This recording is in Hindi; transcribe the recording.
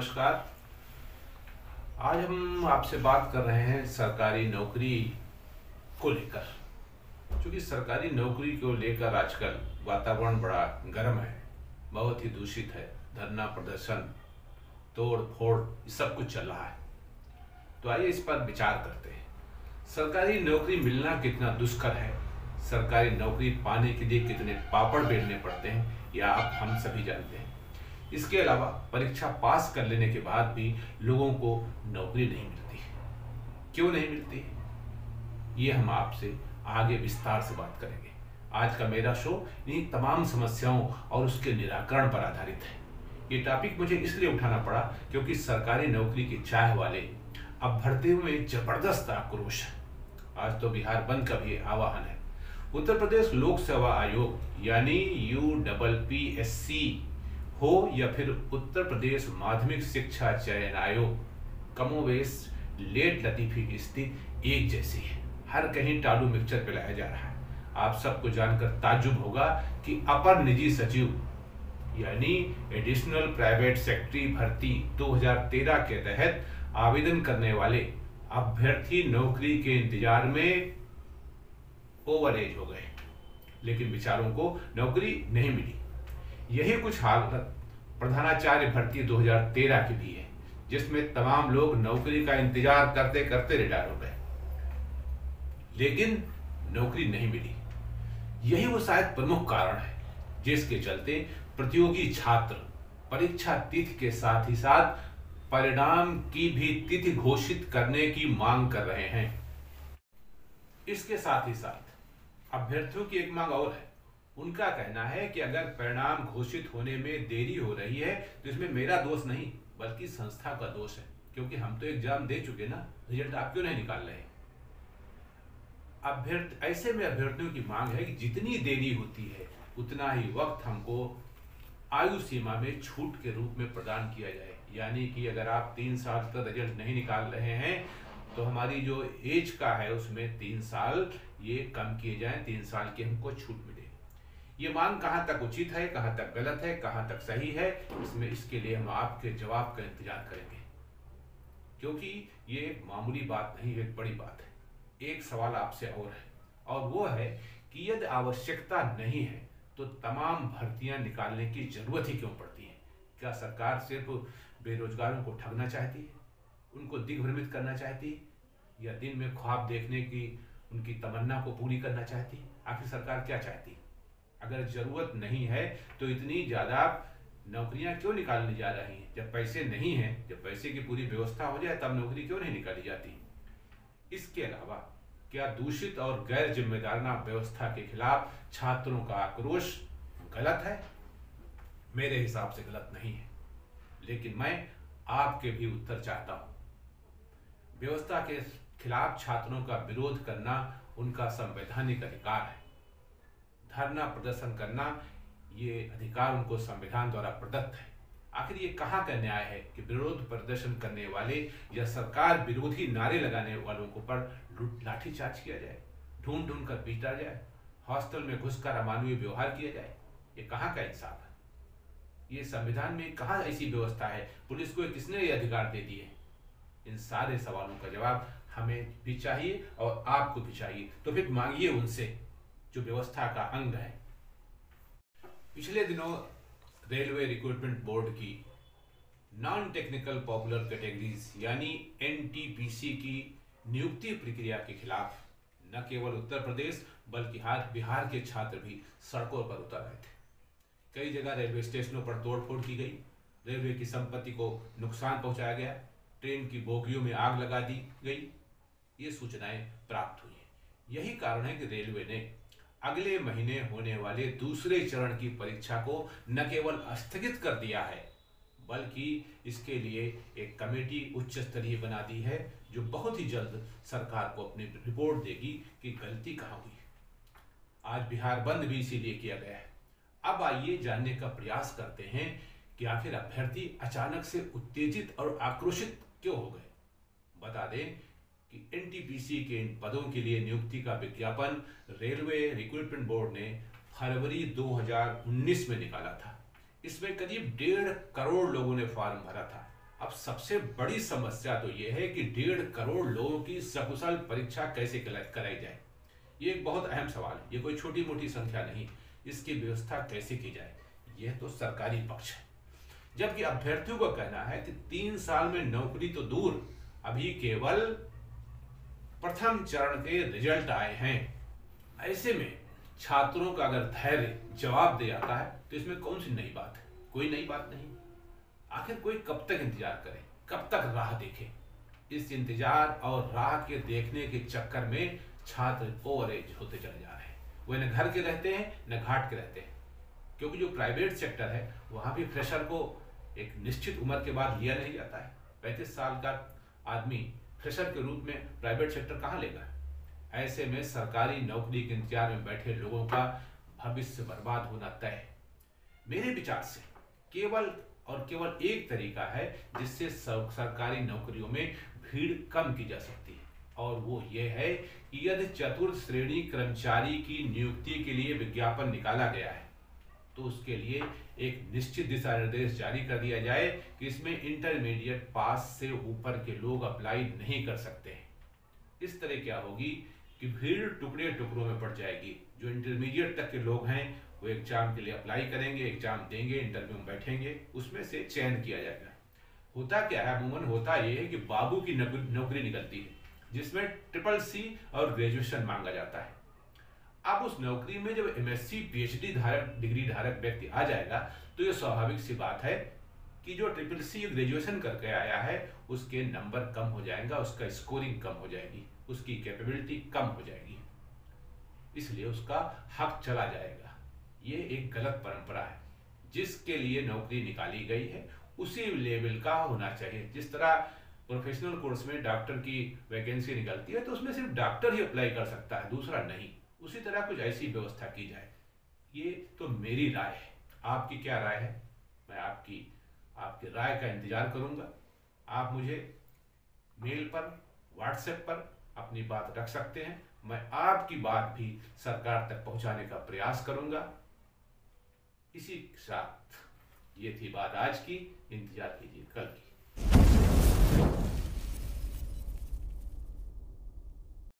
नमस्कार। आज हम आपसे बात कर रहे हैं सरकारी नौकरी को लेकर। क्योंकि सरकारी नौकरी को लेकर आजकल वातावरण बड़ा गर्म है, बहुत ही दूषित है। धरना प्रदर्शन, तोड़ फोड़, सब कुछ चल रहा है। तो आइए इस पर विचार करते हैं। सरकारी नौकरी मिलना कितना दुष्कर है, सरकारी नौकरी पाने के लिए कितने पापड़ बेलने पड़ते हैं, यह आप हम सभी जानते हैं। इसके अलावा परीक्षा पास कर लेने के बाद भी लोगों को नौकरी नहीं मिलती है। क्यों नहीं मिलती है, ये हम आपसे आगे विस्तार से बात करेंगे। आज का मेरा शो इन्हीं तमाम समस्याओं और उसके निराकरण पर आधारित है। ये टॉपिक मुझे इसलिए उठाना पड़ा क्योंकि सरकारी नौकरी की चाह वाले अब भर्तियों में जबरदस्त आक्रोश है। आज तो बिहार बंद का भी आह्वान है। उत्तर प्रदेश लोक सेवा आयोग यानी UPPSC हो या फिर उत्तर प्रदेश माध्यमिक शिक्षा चयन आयोग, कमोवेश लेट लतीफी की स्थिति एक जैसी है। हर कहीं टालू मिक्सचर पिलाया जा रहा है। आप सबको जानकर ताज्जुब होगा कि अपर निजी सचिव यानी एडिशनल प्राइवेट सेक्रेटरी भर्ती 2013 के तहत आवेदन करने वाले अभ्यर्थी नौकरी के इंतजार में ओवर एज हो गए, लेकिन बेचारों को नौकरी नहीं मिली। यही कुछ हालत प्रधानाचार्य भर्ती 2013 की भी है, जिसमें तमाम लोग नौकरी का इंतजार करते करते रिटायर हो गए, लेकिन नौकरी नहीं मिली। यही वो शायद प्रमुख कारण है जिसके चलते प्रतियोगी छात्र परीक्षा तिथि के साथ ही साथ परिणाम की भी तिथि घोषित करने की मांग कर रहे हैं। इसके साथ ही साथ अभ्यर्थियों की एक मांग और है। उनका कहना है कि अगर परिणाम घोषित होने में देरी हो रही है तो इसमें मेरा दोष नहीं बल्कि संस्था का दोष है, क्योंकि हम तो एग्जाम दे चुके ना, रिजल्ट आप क्यों नहीं निकाल रहे। ऐसे में अभ्यर्थियों की मांग है कि जितनी देरी होती है उतना ही वक्त हमको आयु सीमा में छूट के रूप में प्रदान किया जाए। यानी कि अगर आप 3 साल तक रिजल्ट नहीं निकाल रहे हैं तो हमारी जो एज का है उसमें 3 साल ये कम किए जाएं, 3 साल की हमको छूट मिले। ये मांग कहाँ तक उचित है, कहाँ तक गलत है, कहाँ तक सही है, इसके लिए हम आपके जवाब का इंतजार करेंगे, क्योंकि ये एक मामूली बात नहीं, एक बड़ी बात है। एक सवाल आपसे और है, और वो है कि यदि आवश्यकता नहीं है तो तमाम भर्तियां निकालने की जरूरत ही क्यों पड़ती है। क्या सरकार सिर्फ बेरोजगारों को ठगना चाहती है, उनको दिग्भ्रमित करना चाहती है, या दिन में ख्वाब देखने की उनकी तमन्ना को पूरी करना चाहती है? आखिर सरकार क्या चाहती है? अगर जरूरत नहीं है तो इतनी ज्यादा नौकरियां क्यों निकालने जा रही हैं? जब पैसे नहीं हैं, जब पैसे की पूरी व्यवस्था हो जाए तब नौकरी क्यों नहीं निकाली जाती? इसके अलावा क्या दूषित और गैर जिम्मेदाराना व्यवस्था के खिलाफ छात्रों का आक्रोश गलत है? मेरे हिसाब से गलत नहीं है, लेकिन मैं आपके भी उत्तर चाहता हूं। व्यवस्था के खिलाफ छात्रों का विरोध करना उनका संवैधानिक अधिकार है। धरना प्रदर्शन करना ये अधिकार उनको संविधान द्वारा प्रदत्त है। आखिर ये कहाँ का न्याय है कि विरोध प्रदर्शन करने वाले या सरकार विरोधी नारे लगाने वालों को पर लाठीचार्ज किया जाए, ढूंढ ढूंढ कर पीटा जाए, हॉस्टल में घुसकर अमानवीय व्यवहार किया जाए? ये कहाँ का इंसाफ है? ये संविधान में कहाँ ऐसी व्यवस्था है? पुलिस को किसने ये अधिकार दे दिए? इन सारे सवालों का जवाब हमें भी चाहिए और आपको भी चाहिए। तो फिर मांगिए उनसे जो व्यवस्था का अंग है। पिछले दिनों रेलवे रिक्रूटमेंट बोर्ड की नॉन टेक्निकल पॉपुलर कैटेगरीज यानी NTPC की नियुक्ति प्रक्रिया के खिलाफ न केवल उत्तर प्रदेश बल्कि बिहार के छात्र भी सड़कों पर उतर रहे थे। कई जगह रेलवे स्टेशनों पर तोड़फोड़ की गई, रेलवे की संपत्ति को नुकसान पहुंचाया गया, ट्रेन की बोगियों में आग लगा दी गई। ये सूचनाएं प्राप्त हुई हैं। यही कारण है कि रेलवे ने अगले महीने होने वाले दूसरे चरण की परीक्षा को न केवल स्थगित कर दिया है बल्कि इसके लिए एक कमेटी उच्च स्तरीय बना दी है, जो बहुत ही जल्द सरकार को अपनी रिपोर्ट देगी कि गलती कहाँ हुई। आज बिहार बंद भी इसीलिए किया गया है। अब आइए जानने का प्रयास करते हैं कि आखिर अभ्यर्थी अचानक से उत्तेजित और आक्रोशित क्यों हो गए। बता दें कि NTPC के इन पदों के लिए नियुक्ति का विज्ञापन रेलवे रिक्रूटमेंट बोर्ड ने फरवरी 2019 में निकाला था। इसमें करीब 1.5 करोड़ लोगों ने फॉर्म भरा था। अब सबसे बड़ी समस्या तो यह है कि 1.5 करोड़ लोगों की सकुशल परीक्षा कैसे कराई जाए। ये एक बहुत अहम सवाल है, ये कोई छोटी मोटी संख्या नहीं। इसकी व्यवस्था कैसे की जाए, यह तो सरकारी पक्ष है। जबकि अभ्यर्थियों का कहना है कि 3 साल में नौकरी तो दूर, अभी केवल प्रथम चरण के रिजल्ट आए हैं। ऐसे में छात्रों का अगर धैर्य जवाब दे जाता है तो इसमें कौन सी नई बात है? कोई नई बात नहीं। आखिर कोई कब तक इंतजार करे, कब तक राह देखे? इस इंतजार और राह के देखने के चक्कर में छात्र ओवर एज होते चले जा रहे हैं। वे न घर के रहते हैं न घाट के रहते हैं, क्योंकि जो प्राइवेट सेक्टर है वहां भी फ्रेशर को एक निश्चित उम्र के बाद लिया नहीं जाता है। 35 साल का आदमी फ्रेशर के रूप में प्राइवेट सेक्टर कहाँ लेगा? ऐसे में सरकारी नौकरी के इंतजार में बैठे लोगों का भविष्य बर्बाद होना तय है। मेरे विचार से केवल और केवल एक तरीका है जिससे सरकारी नौकरियों में भीड़ कम की जा सकती है, और वो ये है कि यदि चतुर्थ श्रेणी कर्मचारी की नियुक्ति के लिए विज्ञापन निकाला गया है तो उसके लिए एक निश्चित दिशा निर्देश जारी कर दिया जाए कि इसमें इंटरमीडिएट पास से ऊपर के लोग अप्लाई नहीं कर सकते हैं। इस तरह क्या होगी कि भीड़ टुकड़े टुकड़ों में पड़ जाएगी। जो इंटरमीडिएट तक के लोग हैं वो एग्जाम के लिए अप्लाई करेंगे, एग्जाम देंगे, इंटरव्यू में बैठेंगे, उसमें से चयन किया जाएगा। होता क्या है, अमूमन होता यह है कि बाबू की नौकरी निकलती है जिसमें CCC और ग्रेजुएशन मांगा जाता है। अब उस नौकरी में जब MSc PhD डिग्री धारक व्यक्ति आ जाएगा तो ये स्वाभाविक सी बात है कि जो CCC ग्रेजुएशन करके आया है उसके नंबर कम हो जाएगा, उसका स्कोरिंग कम हो जाएगी, उसकी कैपेबिलिटी कम हो जाएगी, इसलिए उसका हक चला जाएगा। ये एक गलत परंपरा है। जिसके लिए नौकरी निकाली गई है उसी लेवल का होना चाहिए। जिस तरह प्रोफेशनल कोर्स में डॉक्टर की वैकेंसी निकलती है तो उसमें सिर्फ डॉक्टर ही अप्लाई कर सकता है, दूसरा नहीं। उसी तरह कुछ ऐसी व्यवस्था की जाए। ये तो मेरी राय है, आपकी क्या राय है? मैं आपकी राय का इंतजार करूंगा। आप मुझे मेल पर, व्हाट्सएप पर अपनी बात रख सकते हैं। मैं आपकी बात भी सरकार तक पहुंचाने का प्रयास करूंगा। इसी के साथ ये थी बात आज की। इंतजार कीजिए कल की।